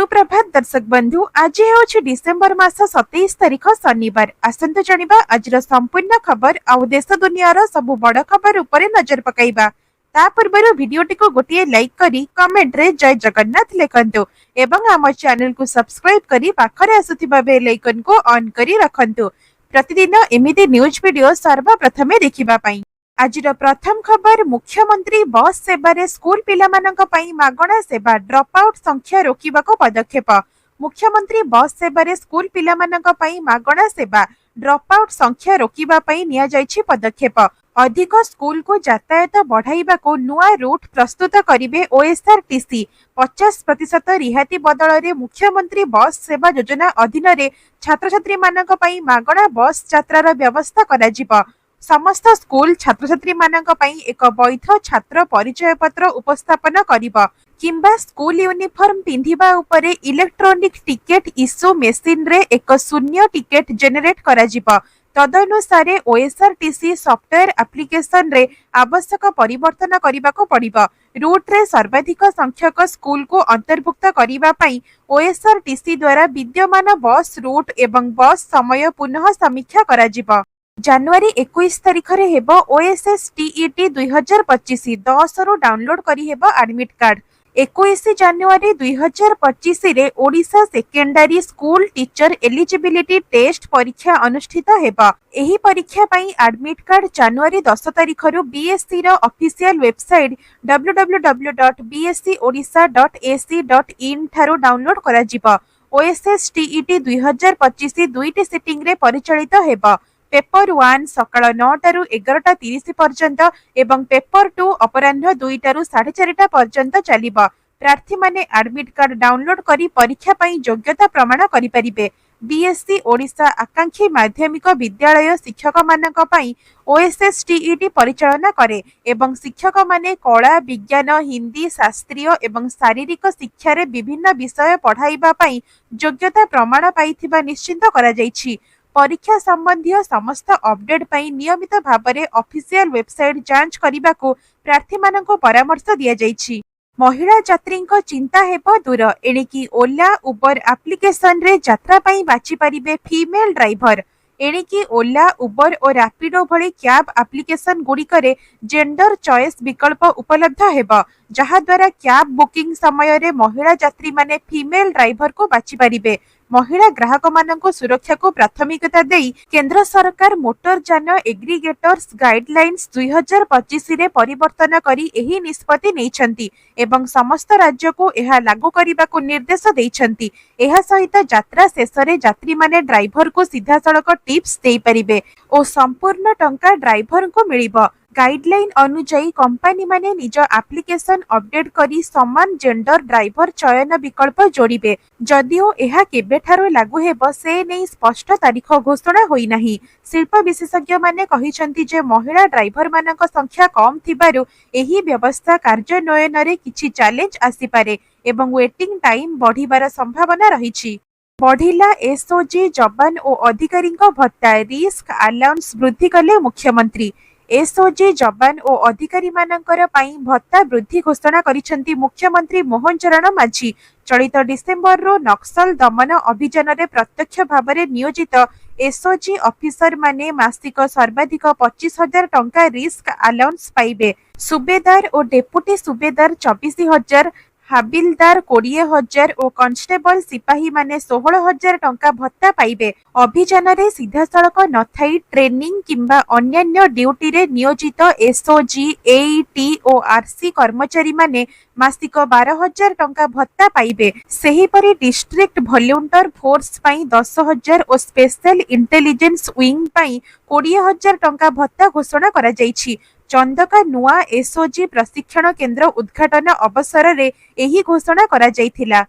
सुप्रभात दर्शक बंधु आज हूँ डिसेम्बर मास 27 तारिख शनिवार। आसंतु जानिबा आज संपूर्ण खबर आउ देश दुनियार सबु बड़ खबर उपरे नजर पकाइबा। ता पूर्व भिडियोटी को गोटे लाइक करी कमेंट रे जय जगन्नाथ लिखंतु एवं आम चैनल को सब्सक्राइब करी पाखरे आसुथिबा बेल आइकन को ऑन करी रखंतु। प्रतिदिन एमिति न्यूज वीडियो सर्वप्रथमे देखिबा पई। आजिर प्रथम खबर मुख्यमंत्री बस सेवा स्कूल पिलामानंक पई मागणा सेवा ड्रॉप आउट संख्या रोकिबाको पदक्षेप। मुख्यमंत्री बस सेवा स्कूल पिलामानंक पई मागणा सेवा ड्रॉप आउट संख्या रोकिबा पई निया जायछि पदक्षेप। अधिक स्कूल को यातायात बढ़ाइबाको नुआ रूट प्रस्तुत करिवे ओएसआरटीसी। 50% रिहाती बदल रे मुख्यमंत्री बस सेवा योजना अधीन रे छात्र छात्री मानक पई मागणा बस यात्रार व्यवस्था कराजिबो। समस्त स्कूल छात्र छात्री मानक पई एक वैध छात्र परिचय पत्र उपस्थापन करिबो किंबा स्कूल यूनिफॉर्म पिंधिबा उपरे इलेक्ट्रॉनिक टिकेट इश्यू मेसिन रे एक शून्य टिकेट जेनेरेट कराजिबो। तदनुसारे ओएसआरटीसी सॉफ्टवेयर एप्लिकेशन रे आवश्यक परिवर्तन करिबाको पड़िबो। रूट रे सर्वाधिक संख्यक स्कूल को अंतर्भुक्त करिबा पई ओएसआरटीसी द्वारा विद्यमान बस रूट एवं बस समय पुनः समीक्षा कराजिबो। जनवरी 21 तारिख रे हेबो ओएसएसटीईटी 2025 10 रु डाउनलोड करी हेबो एडमिट कार्ड। 21 जनवरी 2025 रे Odisha secondary school teacher eligibility test परीक्षा अनुष्ठित हेबो। एही परीक्षा पई एडमिट कार्ड जनवरी 10 तारिख रु बीएससी रो ऑफिशियल वेबसाइट www.bscodisha.ac.in थारु डाउनलोड करा जिवो। ओएसएसटीईटी 2025 दुईटी सिटिंग रे परिचालित हेबो। पेपर 1 सकाळ 9 रु 11:30 पर्यंत एवं पेपर 2 अपराह्न 2 रु 4:30 पर्यंत चलिबो। प्रार्थी माने एडमिट कार्ड डाउनलोड करी परीक्षा पई योग्यता प्रमाण करि परिबे। बीएससी ओडिशा आकांक्षी माध्यमिक विद्यालय शिक्षक मानक पई ओएसएसटीईटी परिचालना करे एवं शिक्षक माने कला विज्ञान हिंदी शास्त्रीय एवं शारीरिक शिक्षा रे विभिन्न विषय पढ़ाइबा पई योग्यता प्रमाण पाइथिबा निश्चित करा जायछि। परीक्षा संबंधी समस्त अपडेट पई नियमित भाबरे ऑफिशियल वेबसाइट जांच करिबाको प्रार्थी माननको परामर्श दिया जायछि। महिला यात्रींको चिंता हेबो दूर। एणिकी ओला उबर एप्लिकेशन रे यात्रा पई बाछि परिबे फीमेल ड्राइवर। एणिकी ओला उबर और रैपिडो भली कैब एप्लिकेशन गुड़िकरे जेंडर चॉइस विकल्प उपलब्ध हेबो, जहा द्वारा कैब बुकिंग समय रे महिला यात्री माने फीमेल ड्राइवर को बाछि परिबे। महिला ग्राहक माननको सुरक्षा को प्राथमिकता देई केंद्र सरकार मोटर जान एग्रीगेटर्स गाइडलाइंस 2025 रे परिवर्तन करी एही निष्पत्ति नेइछंती एवं समस्त राज्य को एहा लागू करिबा को निर्देश देइछंती। एहा सहित यात्रा शेष रे यात्री माने ड्राइवर को सीधा सड़क टिप्स देई परिबे ओ संपूर्ण टंका ड्राइवर को मिलिबो। गाइडलाइन अनुसार कंपनी माने निज एप्लिकेशन अपडेट करी समान जेंडर ड्राइवर चयन विकल्प जोड़िबे। जदिओ एहा केबेठारो लागू हेबो से नै स्पष्ट तारीख घोषणा होई नाही। शिल्प विशेषज्ञ माने कहिसंती जे महिला ड्राइवर मानक संख्या कम थिबारु एही व्यवस्था कार्यान्वयन रे किछि चैलेंज आसी पारे एवं वेटिंग टाइम बढ़िबार संभावना रहिछि। बढ़िला एसओजी जवान और अधिकारी भत्ता रिस्क अलाउंस वृद्धि कले मुख्यमंत्री। एसओजी जवान और अधिकारी मानकर पई भत्ता वृद्धि घोषणा करिसेंती मुख्यमंत्री मोहन चरण माझी। चलित डिसेम्बर रो नक्सल दमन अभियान रे प्रत्यक्ष भाव में नियोजित एसओजी ऑफिसर माने मासिक सर्वाधिक 25,000 टंका रिस्क अलाउंस पाइबे। सुबेदार और डेपुटी सुबेदार 24,000, हाबिलदार 20,000 और कांस्टेबल सिपाही माने 16,000 टंका भत्ता पाइबे। अभियान रे सीधा सड़क नथाई ट्रेनिंग किंबा अन्यान्य ड्यूटी रे नियोजित एसओजी एईटी और आरसी कर्मचारी माने मासिक 12,000 टंका भत्ता पाइबे। सेही परी डिस्ट्रिक्ट वॉलंटियर फोर्स पई 10,000 और स्पेशल इंटेलिजेंस विंग पई 20,000 टंका भत्ता घोषणा करा जायछि। चंदका नुआ एसओजी प्रशिक्षण केंद्र उद्घाटन अवसर रे एही घोषणा करा जायथिला।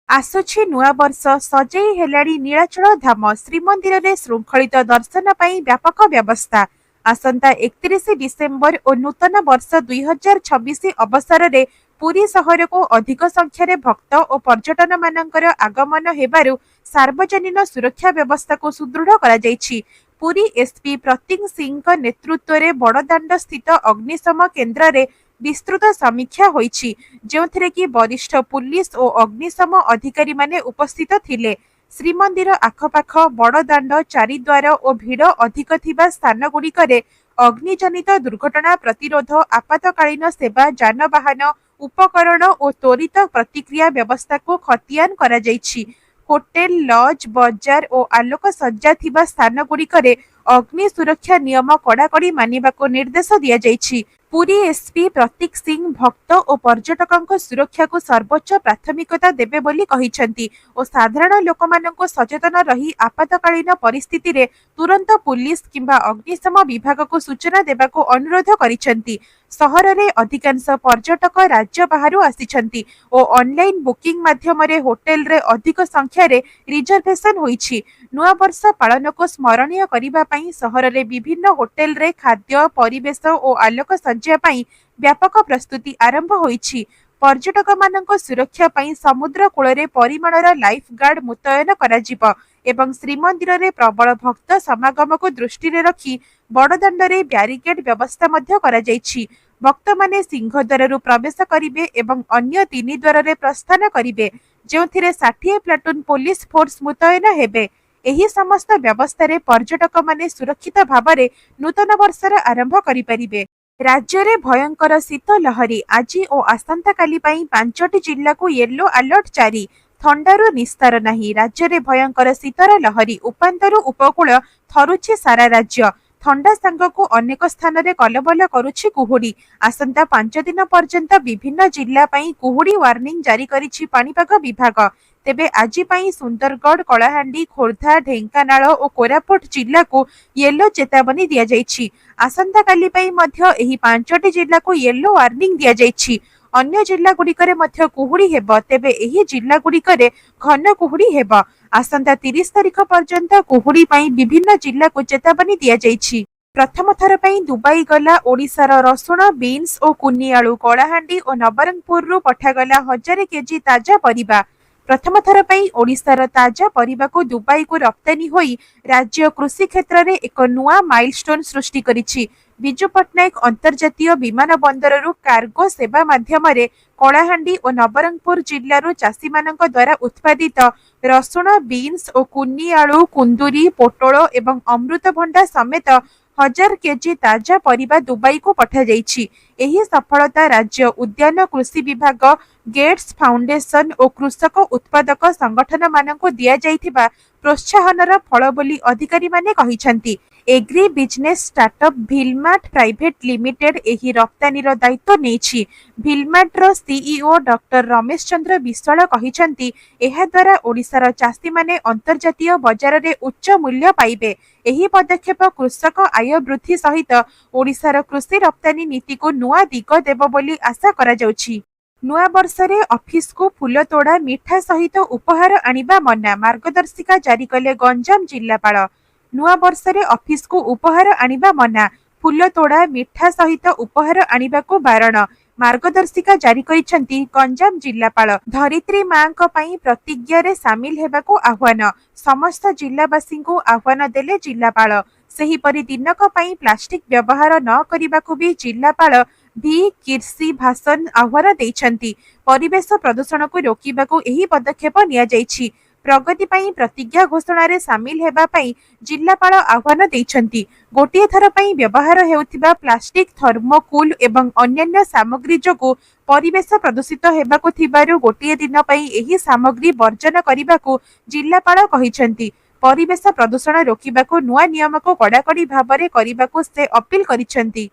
आसुछि नुआ वर्ष सजई हेलाड़ी नीलाचल धाम। श्रीमंदिर रे श्रृंखलित दर्शन पई व्यापक व्यवस्था। आसंता 31 डिसेम्बर और नूतन वर्ष 2026 अवसर रे पुरी सहर को अधिक संख्यार भक्त और पर्यटन मानकर आगमन हेबारु सार्वजनिक सुरक्षा व्यवस्था को सुदृढ़ करा जायछि। पुरी एसपी प्रतीक सिंह नेतृत्व में बड़दाण्ड स्थित अग्निशम केन्द्र रे विस्तृत समीक्षा होईछि जेउथिरे कि वरिष्ठ पुलिस और अग्निशम अधिकारी माने उपस्थित थिले। श्रीमंदिर आखपाख बड़दाण्ड चारिद्वार और भिड़ अधिक थिबा स्थान गुड़िकरे अग्निजनित दुर्घटना प्रतिरोध आपातकालीन सेवा जानवाहन उपकरण और त्वरित प्रतिक्रिया व्यवस्था को खतियान करा जाइछि। होटेल लज बजार और आलोक सज्जा थिबा स्थान गुड़िकरे अग्नि सुरक्षा नियम कड़ाकड़ी मानिबाको निर्देश दिया जाइछि। पुरी एसपी प्रतीक सिंह भक्त और पर्यटकों सुरक्षा को सर्वोच्च प्राथमिकता देबे बोली कहिसंती और साधारण लोकमाननको सचेतन रही आपातकालीन परिस्थिति रे तुरंत पुलिस किंबा अग्निशम विभाग को सूचना देबाको अनुरोध करिसंती। सहर रे अधिकांश पर्यटक राज्य बाहरु आसिछंती और ऑनलाइन बुकिंग माध्यम रे होटेल रे अधिक संख्या रे रिजर्वेशन होईछि। नुआ वर्ष पालन को स्मरणीय करिबा पई सहर रे विभिन्न होटेल रे खाद्य परिवेश और आलोक सज्जा पई व्यापक प्रस्तुति आरंभ होईछि। पर्यटक मानक सुरक्षा पई समुद्र कूल रे परिमाणर लाइफ गार्ड मुतयन कराजिब एवं श्रीमंदिर रे प्रबल भक्त समागम को दृष्टि रे रखी बड़दाण्ड रे ब्यारिकेड व्यवस्था मध्य करा जाइछि। भक्त माने सिंहद्वार प्रवेश करिवे एवं अन्य 3 द्वार रे प्रस्थान करिवे जेउथिरे 60 प्लाटून पुलिस फोर्स मुतयन हेबे। एही समस्त व्यवस्था रे पर्यटक माने सुरक्षित भाव नूतन वर्षर आरंभ करि परिबे। राज्य रे भयंकर शीत लहरी आज और आसंता काली पई 5टी जिल्ला को येलो अलर्ट जारी। थंडारू निस्तार नाही। राज्य रे भयंकर शीतर लहरी उपांतरू उपकूल थरुछि सारा राज्य। थंडा सांगकु अनेक स्थान रे कलबल करुछि कुहुडी। आसंता 5 दिन पर्यंत विभिन्न जिल्ला पई कुहुडी वार्निंग जारी करिछि पाणीपाग विभाग। तेबे आज पई सुंदरगढ़ कलाहांडी खोर्धा ढेंकानाल और कोरापुट जिल्ला को येलो चेतावनी दिया जाइछि। आसंता काली पई मध्य एही 5टी जिल्ला को येलो वार्निंग दिया जाइछि। अन्य जिल्ला गुड़िकरे मध्य कुहुडी हेब। तेबे एही जिल्ला गुड़िकरे घन कुहुडी हेब। आसंता 30 तारिख पर्यंत कुहुडी पई विभिन्न जिल्ला को चेतावनी दिया जाइछि। प्रथम थर पई दुबई गला ओडिशार रसुण बीन्स और कुनी आलू कलाहांडी और नवरंगपुर रु पठागला 1000 केजी ताजा परिबा। प्रथम थर पई ओडिशार ताजा परिबा को दुबई को रप्तानी होई राज्य कृषि क्षेत्र में एक नुआ माइलस्टोन सृष्टि करिछि। विजु पट्टनायक अंतर्जातीय विमान बंदर रु कार्गो सेवा माध्यम रे कलाहांडी और नवरंगपुर जिल्लार चाषी मानक द्वारा उत्पादित रसुण बीन्स और कुनी आलू कुंदुरी पोटल एवं अमृतभंडा समेत 1000 केजी ताजा परिबा दुबई को पठा जाइछि। एही सफलता राज्य उद्यान कृषि विभाग गेट्स फाउंडेशन और कृषक उत्पादक संगठन मानक दिया जाइथिबा प्रोत्साहनर फल बोली अधिकारी माने कहिसंती। Agri business startup Bhilmart private limited एही रप्तानीर दायित्व नेछि। भिलमार्टर सीईओ डॉक्टर रमेश चंद्र विश्वाल कहिसंती एहा द्वारा ओडिशार चाषी माने अंतर्जातीय बाजार रे उच्च मूल्य पाइबे। एही पदक्षेप कृषक आय वृद्धि सहित ओडिशार कृषि रप्तानी नीति को नुआ दिग देव बोली आशा करा जाउछि। नुआ वर्ष रे ऑफिस को फूल तोड़ा मिठा सहित उपहार आनिबा मना मार्गदर्शिका जारी कले गंजाम जिल्लापाल। नुआ वर्ष रे ऑफिस को उपहार आनिबा मना फूल तोड़ा मिठा सहित उपहार आनिबा को बारण मार्गदर्शिका जारी करिसंती गंजाम जिल्लापाल। धरित्री मांक पई प्रतिज्ञा रे शामिल हेबाको आह्वान समस्त जिल्लावासी को आह्वान देले जिल्लापाल। सही परि दिनक पई प्लास्टिक व्यवहार न करिबाको भी जिल्लापाल भी किर्सी भाषण आह्वान देइछंती। परिवेश प्रदूषण को रोकिबाको एही पदक्षेप निया जाइछि। प्रगति पई प्रतिज्ञा घोषणा रे शामिल हेबा पई जिल्लापाल आह्वान देइछंती। गोटिए थर पई व्यवहार हेउथिबा प्लास्टिक थर्मोकूल एवं अन्यान्य सामग्री जोगु परिवेश प्रदूषित हेबाको थिबारु गोटिए दिन पई एही सामग्री वर्जन करिबाको जिल्लापाल कहिछंती। परिवेश प्रदूषण रोकिबाको नुआ नियम को कड़ाकड़ी भाबरे करिबाको से अपील करिछंती।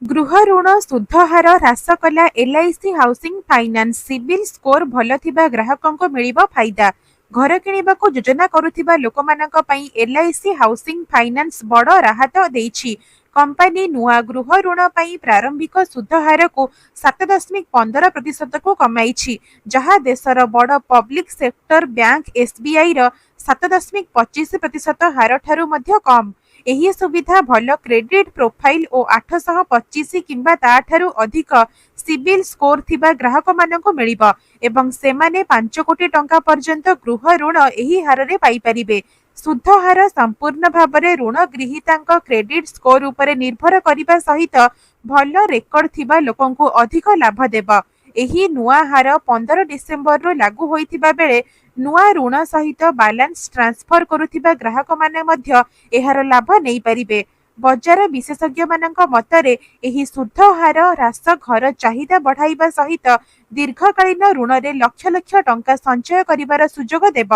गृह ऋण सुध हार ह्रास कला LIC housing finance. CIBIL score भल थिबा ग्राहकों को मिलिबो फायदा। घर किणिबाको योजना करुथिबा लोकमानक पई एलआईसी हाउसिंग फाइनान्स बड़ राहत देइछि। कंपनी नुआ गृह ऋण पई प्रारंभिक सुध हार को 7.15% को कमाइछि, जहा देशर बड़ पब्लिक सेक्टर बैंक एसबीआई र 7.25% हार ठारू मध्य कम। ଏହି ସୁବିଧା ଭଲ କ୍ରେଡିଟ୍ ପ୍ରୋଫାଇଲ୍ ଓ 825 କିମ୍ବା ତାଠାରୁ ଅଧିକ ସିବିଲ୍ ସ୍କୋର ଥିବା ଗ୍ରାହକମାନଙ୍କୁ ମିଳିବ ଏବଂ ସେମାନେ 5 କୋଟି ଟଙ୍କା ପର୍ଯ୍ୟନ୍ତ ଗୃହ ଋଣ ଏହି ହାରରେ ପାଇପାରିବେ। ସୁଧ ହାର ସମ୍ପୂର୍ଣ୍ଣ ଭାବରେ ଋଣ ଗ୍ରହୀତାଙ୍କ କ୍ରେଡିଟ୍ ସ୍କୋର ଉପରେ ନିର୍ଭର କରିବା ସହିତ ଭଲ ରେକର୍ଡ ଥିବା ଲୋକଙ୍କୁ ଅଧିକ ଲାଭ ଦେବ। ଏହି ନୂଆ ହାର 15 ଡିସେମ୍ବରରୁ ଲାଗୁ ହୋଇଥିବା ବେଳେ ନୂଆ ଋଣ ସହିତ ବାଲାନ୍ସ ଟ୍ରାନ୍ସଫର କରୁଥିବା ଗ୍ରାହକମାନେ ମଧ୍ୟ ଏହାର ଲାଭ ନେଇପାରିବେ। ବଜାର ବିଶେଷଜ୍ଞମାନଙ୍କ ମତରେ ଏହି ସୁଧ ହାର ହ୍ରାସ ଘର ଚାହିଦା ବଢ଼ାଇବା ସହିତ ଦୀର୍ଘକାଳୀନ ଋଣରେ ଲକ୍ଷ ଲକ୍ଷ ଟଙ୍କା ସଞ୍ଚୟ କରିବାର ସୁଯୋଗ ଦେବ।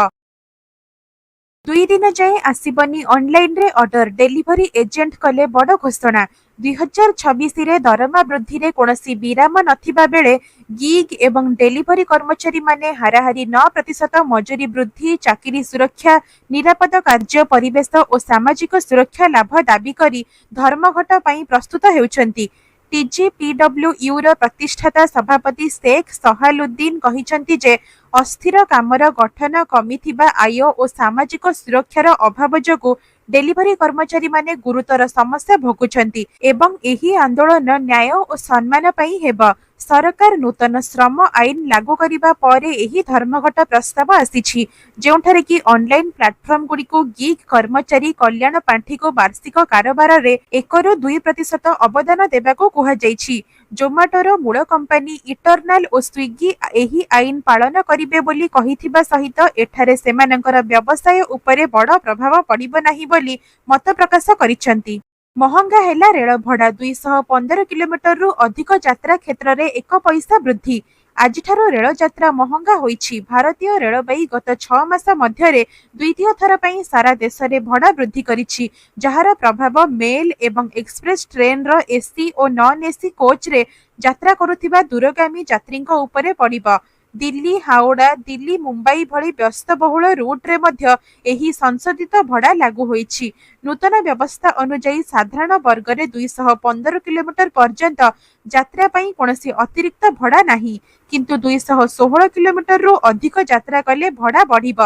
2 ଦିନ ଯାଏଁ ଆସିବନି ଅନଲାଇନରେ ଅର୍ଡର, ଡେଲିଭରି ଏଜେଣ୍ଟ କଲେ ବଡ଼ ଘୋଷଣା। 2026ରେ ଦରମା ବୃଦ୍ଧିରେ କୌଣସି ବିରାମ ନଥିବା ବେଳେ ଗିଗ୍ ଏବଂ ଡେଲିଭରି କର୍ମଚାରୀମାନେ ହାରାହାରି 9% ମଜୁରୀ ବୃଦ୍ଧି, ଚାକିରି ସୁରକ୍ଷା, ନିରାପଦ କାର୍ଯ୍ୟ ପରିବେଶ ଓ ସାମାଜିକ ସୁରକ୍ଷା ଲାଭ ଦାବି କରି ଧର୍ମଘଟ ପାଇଁ ପ୍ରସ୍ତୁତ ହେଉଛନ୍ତି। TGPWUର ପ୍ରତିଷ୍ଠାତା ସଭାପତି ଶେଖ୍ ସହାଲୁଦ୍ଦିନ କହିଛନ୍ତି ଯେ ଅସ୍ଥିର କାମର ଗଠନ, କମିଥିବା ଆୟ ଓ ସାମାଜିକ ସୁରକ୍ଷାର ଅଭାବ ଯୋଗୁଁ ଡେଲିଭରି କର୍ମଚାରୀମାନେ ଗୁରୁତର ସମସ୍ୟା ଭୋଗୁଛନ୍ତି ଏବଂ ଏହି ଆନ୍ଦୋଳନ ନ୍ୟାୟ ଓ ସମ୍ମାନ ପାଇଁ ହେବ। ସରକାର ନୂତନ ଶ୍ରମ ଆଇନ ଲାଗୁ କରିବା ପରେ ଏହି ଧର୍ମଘଟ ପ୍ରସ୍ତାବ ଆସିଛି, ଯେଉଁଠାରେ କି ଅନଲାଇନ୍ ପ୍ଲାଟଫର୍ମଗୁଡ଼ିକୁ ଗିଗ୍ କର୍ମଚାରୀ କଲ୍ୟାଣ ପାଣ୍ଠିକୁ ବାର୍ଷିକ କାରବାରରେ 1-2% ଅବଦାନ ଦେବାକୁ କୁହାଯାଇଛି। ଜୋମାଟୋର ମୂଳ କମ୍ପାନୀ ଇଟର୍ନାଲ ଓ ସ୍ୱିଗି ଏହି ଆଇନ ପାଳନ କରିବେ ବୋଲି କହିଥିବା ସହିତ ଏଠାରେ ସେମାନଙ୍କର ବ୍ୟବସାୟ ଉପରେ ବଡ଼ ପ୍ରଭାବ ପଡ଼ିବ ନାହିଁ ବୋଲି ମତ ପ୍ରକାଶ କରିଛନ୍ତି। ମହଙ୍ଗା ହେଲା ରେଳ ଭଡ଼ା, 215 କିଲୋମିଟରରୁ ଅଧିକ ଯାତ୍ରା କ୍ଷେତ୍ରରେ 1 ପଇସା ବୃଦ୍ଧି। ଆଜିଠାରୁ ରେଳ ଯାତ୍ରା ମହଙ୍ଗା ହୋଇଛି। ଭାରତୀୟ ରେଳବାଇ ଗତ 6 ମାସ ମଧ୍ୟରେ ଦ୍ୱିତୀୟ ଥର ପାଇଁ ସାରା ଦେଶରେ ଭଡ଼ା ବୃଦ୍ଧି କରିଛି, ଯାହାର ପ୍ରଭାବ ମେଲ୍ ଏବଂ ଏକ୍ସପ୍ରେସ୍ ଟ୍ରେନ୍ର ଏସି ଓ ନନ୍ ଏସି କୋଚ୍ରେ ଯାତ୍ରା କରୁଥିବା ଦୂରଗାମୀ ଯାତ୍ରୀଙ୍କ ଉପରେ ପଡ଼ିବ। ଦିଲ୍ଲୀ ହାଓଡ଼ା, ଦିଲ୍ଲୀ ମୁମ୍ବାଇ ଭଳି ବ୍ୟସ୍ତବହୁଳ ରୁଟ୍ରେ ମଧ୍ୟ ଏହି ସଂଶୋଧିତ ଭଡ଼ା ଲାଗୁ ହୋଇଛି। ନୂତନ ବ୍ୟବସ୍ଥା ଅନୁଯାୟୀ ସାଧାରଣ ବର୍ଗରେ 215 କିଲୋମିଟର ପର୍ଯ୍ୟନ୍ତ ଯାତ୍ରା ପାଇଁ କୌଣସି ଅତିରିକ୍ତ ଭଡ଼ା ନାହିଁ, କିନ୍ତୁ 216 କିଲୋମିଟରରୁ ଅଧିକ ଯାତ୍ରା କଲେ ଭଡ଼ା ବଢ଼ିବ।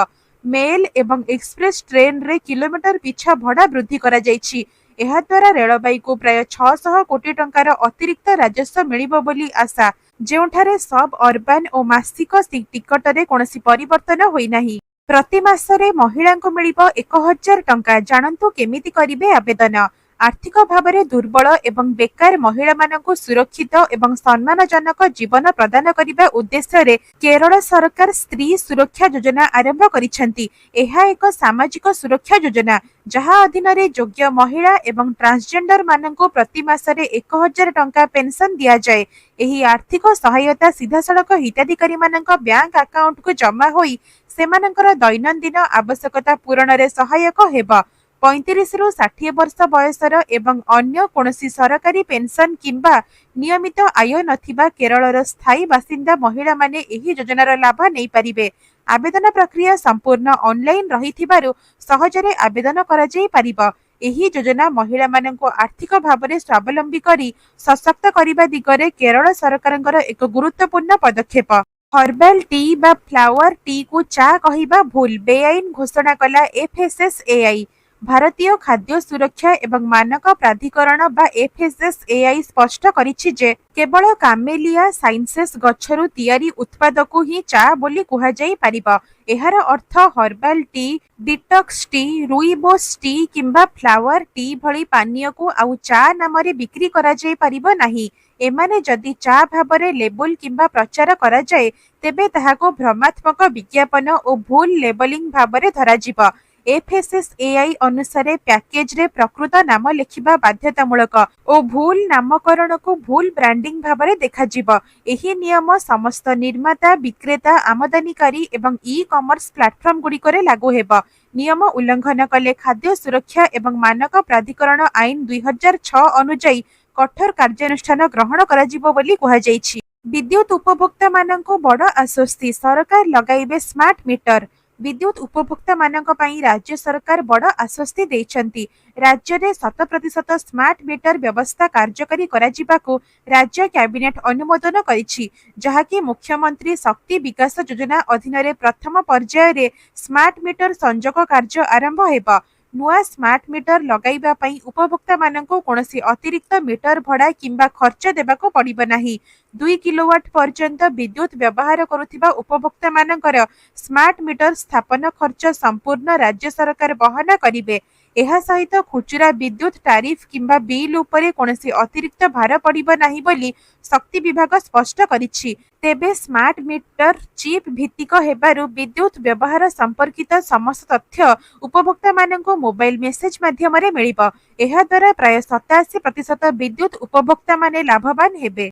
ମେଲ୍ ଏବଂ ଏକ୍ସପ୍ରେସ୍ ଟ୍ରେନ୍ରେ କିଲୋମିଟର ପିଛା ଭଡ଼ା ବୃଦ୍ଧି କରାଯାଇଛି। ଏହାଦ୍ୱାରା ରେଳବାଇକୁ ପ୍ରାୟ 600 କୋଟି ଟଙ୍କାର ଅତିରିକ୍ତ ରାଜସ୍ୱ ମିଳିବ ବୋଲି ଆଶା, ଯେଉଁଠାରେ ସବ୍ ଅର୍ବାନ୍ ଓ ମାସିକ ଟିକଟରେ କୌଣସି ପରିବର୍ତ୍ତନ ହୋଇନାହିଁ। ପ୍ରତି ମାସରେ ମହିଳାଙ୍କୁ ମିଳିବ 1000 ଟଙ୍କା। ଜାଣନ୍ତୁ କେମିତି କରିବେ ଆବେଦନ। ଆର୍ଥିକ ଭାବରେ ଦୁର୍ବଳ ଏବଂ ବେକାର ମହିଳାମାନଙ୍କୁ ସୁରକ୍ଷିତ ଏବଂ ସମ୍ମାନଜନକ ଜୀବନ ପ୍ରଦାନ କରିବା ଉଦ୍ଦେଶ୍ୟରେ କେରଳ ସରକାର ସ୍ତ୍ରୀ ସୁରକ୍ଷା ଯୋଜନା ଆରମ୍ଭ କରିଛନ୍ତି। ଏହା ଏକ ସାମାଜିକ ସୁରକ୍ଷା ଯୋଜନା, ଯାହା ଅଧୀନରେ ଯୋଗ୍ୟ ମହିଳା ଏବଂ ଟ୍ରାନ୍ସଜେଣ୍ଡର ମାନଙ୍କୁ ପ୍ରତି ମାସରେ 1000 ଟଙ୍କା ପେନ୍ସନ୍ ଦିଆଯାଏ। ଏହି ଆର୍ଥିକ ସହାୟତା ସିଧାସଳଖ ହିତାଧିକାରୀମାନଙ୍କ ବ୍ୟାଙ୍କ ଆକାଉଣ୍ଟକୁ ଜମା ହୋଇ ସେମାନଙ୍କର ଦୈନନ୍ଦିନ ଆବଶ୍ୟକତା ପୂରଣରେ ସହାୟକ ହେବ। 35ରୁ 60 ବର୍ଷ ବୟସର ଏବଂ ଅନ୍ୟ କୌଣସି ସରକାରୀ ପେନ୍ସନ୍ କିମ୍ବା ନିୟମିତ ଆୟ ନଥିବା କେରଳର ସ୍ଥାୟୀ ବାସିନ୍ଦା ମହିଳାମାନେ ଏହି ଯୋଜନାର ଲାଭ ନେଇପାରିବେ। ଆବେଦନ ପ୍ରକ୍ରିୟା ସମ୍ପୂର୍ଣ୍ଣ ଅନଲାଇନ୍ ରହିଥିବାରୁ ସହଜରେ ଆବେଦନ କରାଯାଇପାରିବ। ଏହି ଯୋଜନା ମହିଳାମାନଙ୍କୁ ଆର୍ଥିକ ଭାବରେ ସ୍ୱାବଲମ୍ବୀ କରି ସଶକ୍ତ କରିବା ଦିଗରେ କେରଳ ସରକାରଙ୍କର ଏକ ଗୁରୁତ୍ୱପୂର୍ଣ୍ଣ ପଦକ୍ଷେପ। ହର୍ବାଲ ଟି ବା ଫ୍ଲାୱାର ଟିକୁ ଚା କହିବା ଭୁଲ, ବେଆଇନ ଘୋଷଣା କଲା FSSAI। ଭାରତୀୟ ଖାଦ୍ୟ ସୁରକ୍ଷା ଏବଂ ମାନକ ପ୍ରାଧିକରଣ ବା FSSAI ସ୍ପଷ୍ଟ କରିଛି ଯେ କେବଳ କାମେଲିଆ ସାଇନ୍ସେସ୍ ଗଛରୁ ତିଆରି ଉତ୍ପାଦକୁ ହିଁ ଚା ବୋଲି କୁହାଯାଇପାରିବ। ଏହାର ଅର୍ଥ ହର୍ବାଲ ଟି, ଡିଟକ୍ସ ଟି, ରୁଇବୋସ୍ ଟି କିମ୍ବା ଫ୍ଲାୱାର ଟି ଭଳି ପାନୀୟକୁ ଆଉ ଚା ନାମରେ ବିକ୍ରି କରାଯାଇପାରିବ ନାହିଁ। ଏମାନେ ଯଦି ଚା ଭାବରେ ଲେବୁଲ କିମ୍ବା ପ୍ରଚାର କରାଯାଏ, ତେବେ ତାହାକୁ ଭ୍ରମାତ୍ମକ ବିଜ୍ଞାପନ ଓ ଭୁଲ ଲେବଲିଂ ଭାବରେ ଧରାଯିବ। FSSAI ଅନୁସାରେ ପ୍ୟାକେଜରେ ପ୍ରକୃତ ନାମ ଲେଖିବା ବାଧ୍ୟତାମୂଳକ ଓ ଭୁଲ ନାମକରଣକୁ ଭୁଲ ବ୍ରାଣ୍ଡିଂ ଭାବରେ ଦେଖାଯିବ। ଏହି ନିୟମ ସମସ୍ତ ନିର୍ମାତା, ବିକ୍ରେତା, ଆମଦାନୀକାରୀ ଏବଂ ଇ-କମର୍ସ ପ୍ଲାଟଫର୍ମଗୁଡ଼ିକରେ ଲାଗୁ ହେବ। ନିୟମ ଉଲ୍ଲଂଘନ କଲେ ଖାଦ୍ୟ ସୁରକ୍ଷା ଏବଂ ମାନକ ପ୍ରାଧିକରଣ ଆଇନ 2006 ଅନୁଯାୟୀ କଠୋର କାର୍ଯ୍ୟାନୁଷ୍ଠାନ ଗ୍ରହଣ କରାଯିବ ବୋଲି କୁହାଯାଇଛି। ବିଦ୍ୟୁତ୍ ଉପଭୋକ୍ତାମାନଙ୍କୁ ବଡ଼ ଆଶ୍ୱସ୍ତି, ସରକାର ଲଗାଇବେ ସ୍ମାର୍ଟ ମିଟର। ବିଦ୍ୟୁତ୍ ଉପଭୋକ୍ତାମାନଙ୍କ ପାଇଁ ରାଜ୍ୟ ସରକାର ବଡ଼ ଆଶ୍ୱସ୍ତି ଦେଇଛନ୍ତି। ରାଜ୍ୟରେ 100% ସ୍ମାର୍ଟ ମିଟର ବ୍ୟବସ୍ଥା କାର୍ଯ୍ୟକାରୀ କରାଯିବାକୁ ରାଜ୍ୟ କ୍ୟାବିନେଟ୍ ଅନୁମୋଦନ କରିଛି, ଯାହାକି ମୁଖ୍ୟମନ୍ତ୍ରୀ ଶକ୍ତି ବିକାଶ ଯୋଜନା ଅଧୀନରେ ପ୍ରଥମ ପର୍ଯ୍ୟାୟରେ ସ୍ମାର୍ଟ ମିଟର ସଂଯୋଗ କାର୍ଯ୍ୟ ଆରମ୍ଭ ହେବ। नुआ स्मार्ट मीटर लगाइबा पई उपभोक्ता माननको कोनोसी अतिरिक्त मीटर भड़ा किंबा खर्च देबाको पड़िबो नाही। 2 किलोवाट पर्यंत विद्युत व्यवहार करुथिबा उपभोक्ता मानकर स्मार्ट मीटर स्थापन खर्च संपूर्ण राज्य सरकार वहन करिवे। ଏହା ସହିତ ଖୁଚୁରା ବିଦ୍ୟୁତ ଟାରିଫ କିମ୍ବା ବିଲ୍ ଉପରେ କୌଣସି ଅତିରିକ୍ତ ଭାର ପଡ଼ିବ ନାହିଁ ବୋଲି ଶକ୍ତି ବିଭାଗ ସ୍ପଷ୍ଟ କରିଛି। ତେବେ ସ୍ମାର୍ଟ ମିଟର ଚିପ୍ ଭିତ୍ତିକ ହେବାରୁ ବିଦ୍ୟୁତ ବ୍ୟବହାର ସମ୍ପର୍କିତ ସମସ୍ତ ତଥ୍ୟ ଉପଭୋକ୍ତାମାନଙ୍କୁ ମୋବାଇଲ ମେସେଜ ମାଧ୍ୟମରେ ମିଳିବ। ଏହାଦ୍ୱାରା ପ୍ରାୟ 87% ବିଦ୍ୟୁତ ଉପଭୋକ୍ତାମାନେ ଲାଭବାନ ହେବେ।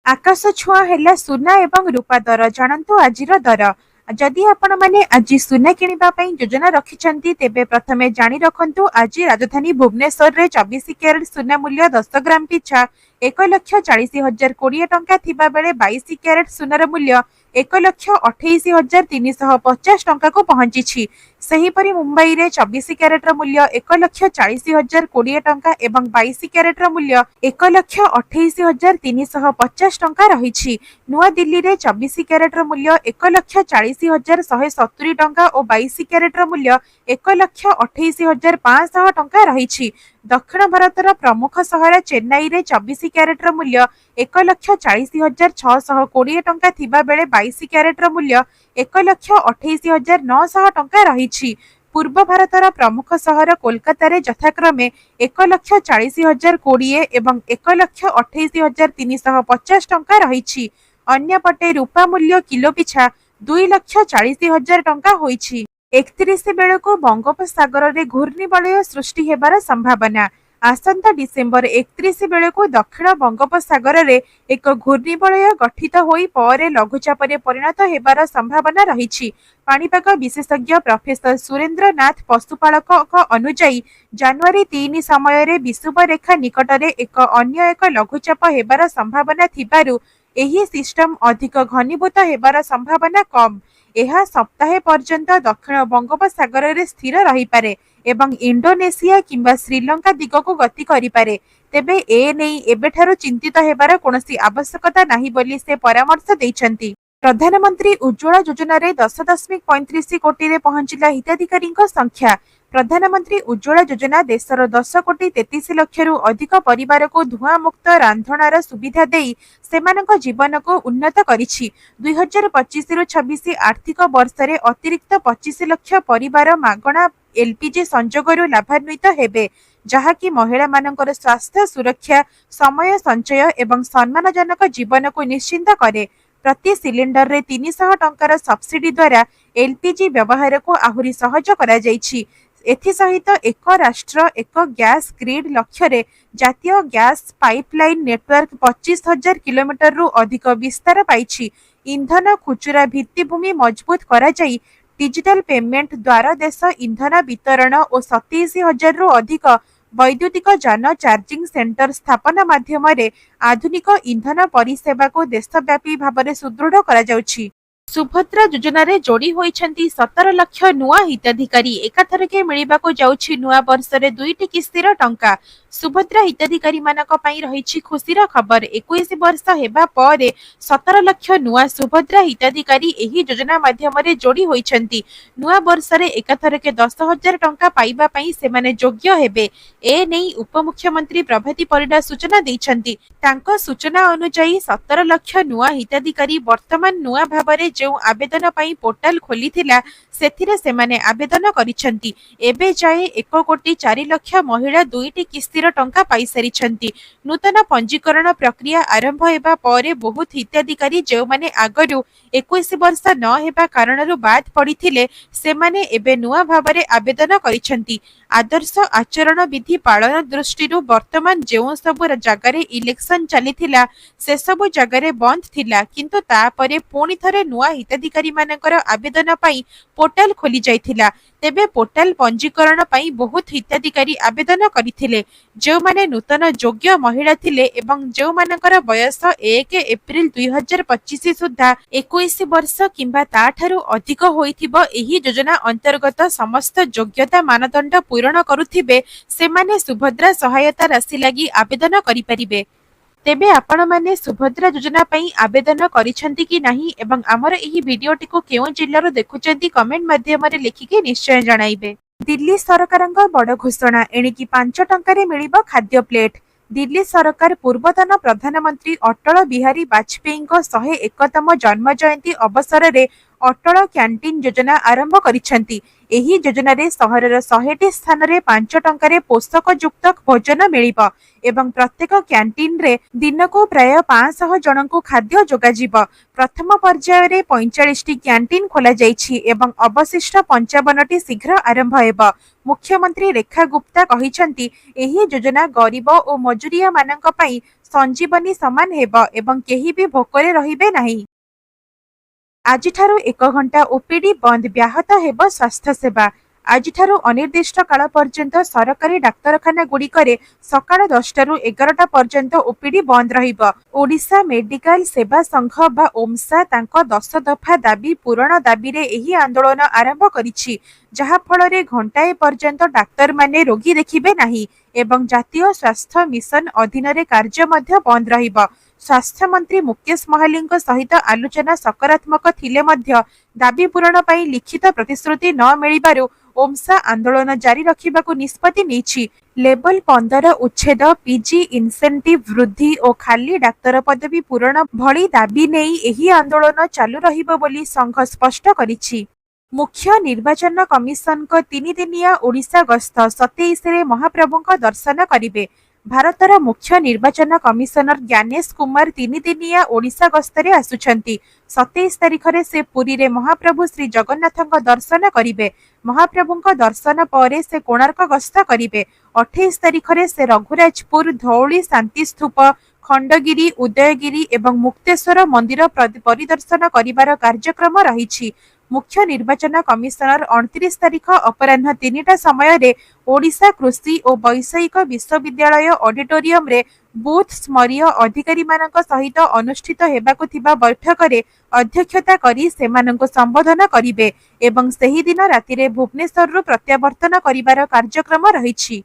ଆକାଶ ଛୁଆଁ ହେଲା ସୁନା ଏବଂ ରୂପା ଦର। ଜାଣନ୍ତୁ ଆଜିର ଦର। जदि आपण माने आज सुना किनिबा पई योजना रखिछंती तेबे प्रथमे जानि रखंतु आज राजधानी भुवनेश्वर रे 24 कैरेट सुना मूल्य 10 ग्राम पिछा 1,40,020 टंका थिबा बेले 22 कैरेट सुनार मूल्य 1,28,350 टंका को पहुंची। सेहीपरि मुंबई रे 24 कैरेट मूल्य 1,40,020 टंका एवं 22 कैरेट मूल्य 1,28,350 टंका रही। नुआ दिल्ली रे 24 कैरेट मूल्य 1,40,170 टंका और 22 कैरेट मूल्य 1,28,500 टंका रही। दक्षिण भारतर प्रमुख सहर चेन्नई रे 24 कैरेट मूल्य 1,40,620 टंका थिबा बेले 22 कैरेट मूल्य 1,28,900 टंका रही। पूर्व भारतर प्रमुख सहर कोलकाता रे यथाक्रमे 1,40,020 एवं 1,28,350 टंका रही। अन्यपटे रूपा मूल्य किलो पिछा 2,40,000 टंका होईछि। 31 बेलू बंगोपसागर रे घूर्णिबलय सृष्टि हेबार संभावना। आसंता डिसेम्बर 31 बेलू दक्षिण बंगोपसागर रे एक घूर्णिबलय गठित होई परे लघुचाप रे परिणत हेबार संभावना रही। पाणीपाग विशेषज्ञ प्रोफेसर सुरेंद्र नाथ पशुपालक अनुजाई जनवरी 3 समय रे विषुव रेखा निकट रे अन्य एक लघुचाप हेबार संभावना थिबारु एही सिस्टम अधिक घनीभूत हेबार संभावना कम। यह सप्ताहे पर्यंत दक्षिण बंगोपसागर रे स्थिर रही पारे एवं इंडोनेशिया किंबा श्रीलंका दिगको गति करि पारे। तेबे ए नेई एबेठारु चिंतित हेबार कोनोसी आवश्यकता नाही बोली से परामर्श दैछंती। प्रधानमंत्री उज्ज्वला योजना रे 10.35 कोटी रे पहुंचिला हिताधिकारी संख्या। प्रधानमंत्री उज्ज्वला योजना देशर 10 कोटी 33 लाख रु अधिक परिवार को धुआं मुक्त रांधणार सुविधा देई सेमानक जीवन को उन्नत करिछि। 2025 रु 26 आर्थिक वर्ष रे अतिरिक्त 25 लाख परिवार मागणा एलपीजी संजोगरु लाभान्वित हेबे, जहाँकि महिला मानकर स्वास्थ्य सुरक्षा, समय संचय एवं सम्मानजनक जीवन को निश्चिंत करे। प्रति सिलिंडर रे 300 टंकार सब्सिडी द्वारा एलपीजी व्यवहार को आहुरी सहज करा जाइछि। एथिसहित एक राष्ट्र एक गैस ग्रिड लक्ष्य रे जातीय गैस पाइपलाइन नेटवर्क 25,000 किलोमीटर रु अधिक विस्तार पाइछि। इंधन खुचुरा भित्तिभूमि मजबूत करा जाई डिजिटल पेमेंट द्वारा देश इंधन वितरण और 27,000 रु अधिक वैद्युतिक जान चार्जिंग सेंटर स्थापन माध्यम आधुनिक इंधन परिसेवा को देशव्यापी भाव में सुदृढ़ करा जाउछि। सुभद्रा योजना रे जोड़ी होइछंती 17 लाख नुआ हिताधिकारी। एकाथरके मिलिबाको जाउछि नुआ वर्ष रे 2टी किस्तीर टंका। सुभद्रा हिताधिकारी मानक पई रहिछि खुशीर खबर। 21 वर्ष हेबा परे 17 लाख नुआ सुभद्रा हिताधिकारी एही योजना माध्यम रे जोड़ी होइछंती। नुआ वर्ष रे एकाथरके 10,000 टंका पाइबा पई सेमाने योग्य हेबे। ए नै उपमुख्यमंत्री प्रभाती परिडा सूचना दैछंती। तांको सूचना अनुसार 17 लाख नुआ हिताधिकारी वर्तमान नुआ भाबरे जो आवेदन पई पोर्टाल खोली थिला सेथिरे सेमाने आवेदन करिसंती। एबे जाए 1 कोटी 4 लाख महिला 2टी किस्तीर टंका पाई सारिसंती। नूतन पंजीकरण प्रक्रिया आरंभ हेबा परे बहुत हिताधिकारी जो माने आगरु 21 वर्ष न हेबा कारणरु बाद पड़िथिले सेमाने एबे नुआ भाबरे आवेदन करिसंती। आदर्श आचरण विधि पालन दृष्टिरु वर्तमान जो सब जगार इलेक्शन चलीथिला से सब जगार बंद थिला, किंतु तापरे पुणी थरे नुआ हिताधिकारी मानकर आवेदन पई पोर्टाल खोली जाइथिला। तेबे पोर्टाल पंजीकरण पई बहुत हिताधिकारी आवेदन करिथिले जो माने नूतन योग्य महिला थिले एवं जो मानकर बयस 1 एप्रिल 2025 सुद्धा 21 वर्ष किंबा ताठारु अधिक होइथिबो एही योजना अंतर्गत समस्त योग्यता मानदंड पूरण करुथिबे सेमाने सुभद्रा सहायता राशि लागि आवेदन करिपारिबे। तेबे आपण माने सुभद्रा योजना पई आवेदन करिसंती कि नाही एवं हमर एही वीडियोटी को केउ जिल्लारो देखुचंती कमेंट माध्यम रे लिखिके निश्चय जणाइबे। दिल्ली सरकारଙ୍କ बड़ घोषणा एणिकी 5 टंकारे मिलिब खाद्य प्लेट। दिल्ली सरकार पूर्वतन प्रधानमंत्री अटल बिहारी वाजपेयी 101तम जन्म जयंती अवसर में अटल कैंटीन योजना आरंभ करिसेंती। एही योजन सहरर 100टी स्थान में 5 टंकारे पोषकयुक्त भोजन मिलिब एवं प्रत्येक कैंटीन रे दिन को प्राय 500 जन को खाद्य जोगाजिब। प्रथम पर्याय रे 45टी कैंटीन खोला जाइछि एवं अवशिष्ट 55टी शीघ्र आरंभ हेब। मुख्यमंत्री रेखा गुप्ता कहिसेंती एही योजना गरीब और मजुरिया मानक पई संजीवनी समान हेब एवं केही भी भोकरे रहिबे नाही। आज 1 घंटा ओपीडी बंद ब्याहत हेब स्वास्थ्य सेवा। आज अनिर्दिष्ट काल पर्यंत सरकारी डाक्तरखाना गुड़िकरे सकाळ 10 ରୁ 11टा पर्यंत ओपीडी बंद रहिब। ओडिशा मेडिकल सेवा संघ बा ओमसा तांको 10 दफा दाबी पूरण दाबी रे एही आंदोलन आरंभ करिछि, जहा फल रे घंटाए पर्यंत डाक्तर माने रोगी देखिबे नाही एवं जातीय स्वास्थ्य मिशन अधीन रे कार्य मध्य बंद रहिब। स्वास्थ्य मंत्री मुकेश महालिंग सहित आलोचना सकारात्मक थिले मध्य दाबी पूरण पई लिखित प्रतिश्रुति न मिलिबारु ओमसा आंदोलन जारी रखिबाकु निष्पत्ति नेछि। लेवल 15 उच्छेद, पीजी इनसेंटिव वृद्धि और खाली डाक्तर पदवी पूरण भली दाबी नेई एही आंदोलन चालू रहिबो बोली संघ स्पष्ट करिछि। मुख्य निर्वाचन कमिशन को 3 दिनिया ओडिशा गस्त 27 रे महाप्रभुଙ୍କ दर्शन करिवे। भारतर मुख्य निर्वाचन कमिशनर ज्ञानेश कुमार 3 दिनिया ओडिशा गस्तरे आसुछंती। 27 तारिख रे से पुरी रे महाप्रभु श्री जगन्नाथଙ୍କ दर्शन करिवे। महाप्रभुଙ୍କ दर्शन परे से कोणार्क गस्त करिवे। 28 तारिख रे से रघुराजपुर, धौली, शांति स्तूप, खंडगिरी, उदयगिरी एवं मुक्तेश्वर मंदिर परिदर्शन करिवार कार्यक्रम रहिछि। मुख्य निर्वाचन कमिशनर 29 तारिख अपराह्न 3टा समय रे ओडिशा कृषि और वैषयिक विश्वविद्यालय ऑडिटोरियम रे बूथ स्मरीय अधिकारी मानक सहित अनुष्ठित हेबाकु थिबा बैठक रे अध्यक्षता करी सेमानंको संबोधन करिवे एवं सेही दिन राति रे भुवनेश्वर रु प्रत्यावर्तन करिवार कार्यक्रम रहिछि।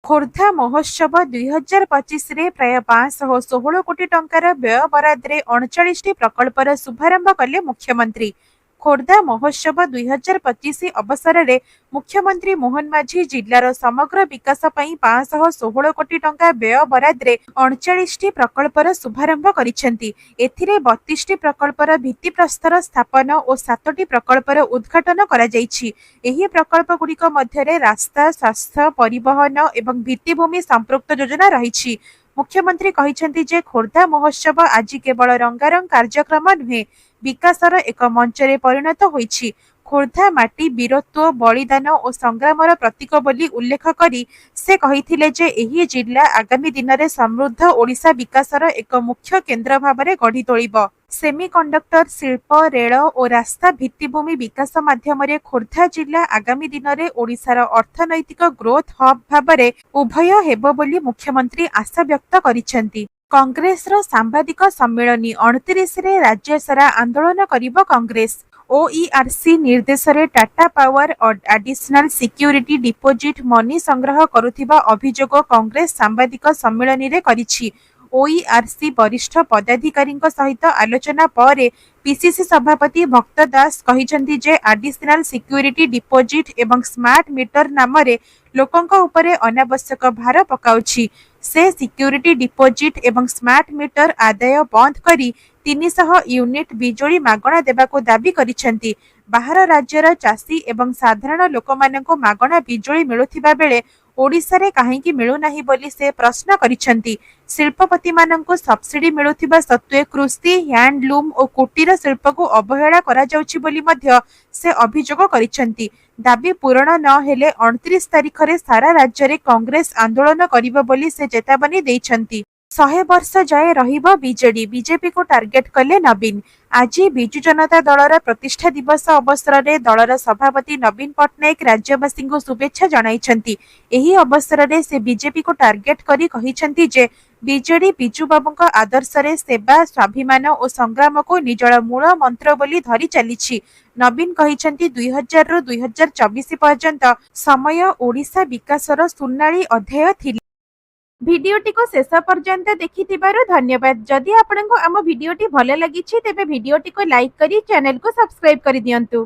खोर्धा महोत्सव 2025 रे प्राय 516 कोटी टंकार व्यय बराद रे 39टी प्रकल्पर शुभारंभ कले मुख्यमंत्री। खोर्धा महोत्सव 2025 अवसर में मुख्यमंत्री मोहन माझी जिलार समग्र विकास पई 516 कोटी टंका व्यय बराद रे 39टी प्रकल्पर शुभारंभ करिसेंती। एथिरे 32टी प्रकल्पर भित्तिप्रस्तर स्थापन और 7टी प्रकल्पर उद्घाटन करा जाइछि। एही प्रकल्प गुड़िक मध्यरे रास्ता, स्वास्थ्य, परिवहन एवं भित्तिभूमि संपृक्त योजना रहिछि। मुख्यमंत्री कहिसेंती जे खोर्धा महोत्सव आज केवल रंगारंग कार्यक्रम नुहे, विकासर एक मंचरे परिणत होइछि। खोर्धा माटी वीरत्व, बलिदान और संग्रामर प्रतीक बोली उल्लेख करी से कहिथिले जे एही जिला आगामी दिन में समृद्ध ओडिशा विकासर एक मुख्य केन्द्र भाବରେ गढ़ी तोलिब। सेमीकंडक्टर शिल्प, रेल और रास्ता भित्तिभूमि विकास माध्यम खोर्धा जिला आगामी दिन में ओडिशार अर्थनैतिक ग्रोथ हब भाବରେ उभय हेब बोली मुख्यमंत्री आशा व्यक्त करिसेंती। कांग्रेस रो सांबादिक सम्मेलनी 29 रे राज्य सारा आंदोलन करिब कांग्रेस। ओईआरसी निर्देश रे Tata power additional security deposit money संग्रह करुथिबा अभियोग कांग्रेस सांबादिक सम्मेलनी रे करिछि। ओईआरसी वरिष्ठ पदाधिकारी सहित आलोचना पर पीसीसी सभापति भक्त दास कहिसेंती जे एडिशनल सिक्यूरिटी डिपोजिट एवं स्मार्ट मीटर नाम रे लोकंक उपरे अनावश्यक भार पकाउछि। से सिक्यूरिटी डिपोजिट एवं स्मार्ट मीटर आदाय बंद करी 300 यूनिट बिजुली मागणा देबाको दाबी करिसेंती। बाहर राज्यर चाषी एवं साधारण लोकमाननको मागणा बिजुली मिलुथिबा बेले ओडिशा रे काहेकि मिलु नाही बोली से प्रश्न करिसेंती। शिल्पपति माननको सब्सिडी मिलुथिबा सत्वे कृषि, हैंडलूम और कुटीर शिल्प को अवहेला करा जाउछि बोली मध्य से अभियोग करिसेंती। दाबी पूरण न हेले 29 तारिख रे सारा राज्य रे कांग्रेस आंदोलन करिबो बोली से चेतावनी दैछंती। 100 वर्ष जाए रहिबो बीजेडी, बीजेपी को टार्गेट कले नवीन। आज बिजु जनता दलर प्रतिष्ठा दिवस अवसर में दलर सभापति नवीन पट्टनायक राज्यवासी को शुभेच्छा जणाइछंती। एही अवसर में से बीजेपी को टार्गेट करी कहिछंती जे बीजेडी बिजु बाबूଙ୍କ आदर्श रे सेवा, स्वाभिमान और संग्राम को निजर मूल मंत्र बोली धरी चलीछि। नवीन कहिछंती 2000 रु 2024 पर्यंत समय ओडिशा विकासर सुनाली अध्याय थिला। भिडियोटी को शेष पर्यंत देखिथिबारु धन्यवाद। जदि आपनको आम भिडियोटी भल लागिछि तेबे भिडियोटी को लाइक करी चैनल को सब्सक्राइब करि दियंतु।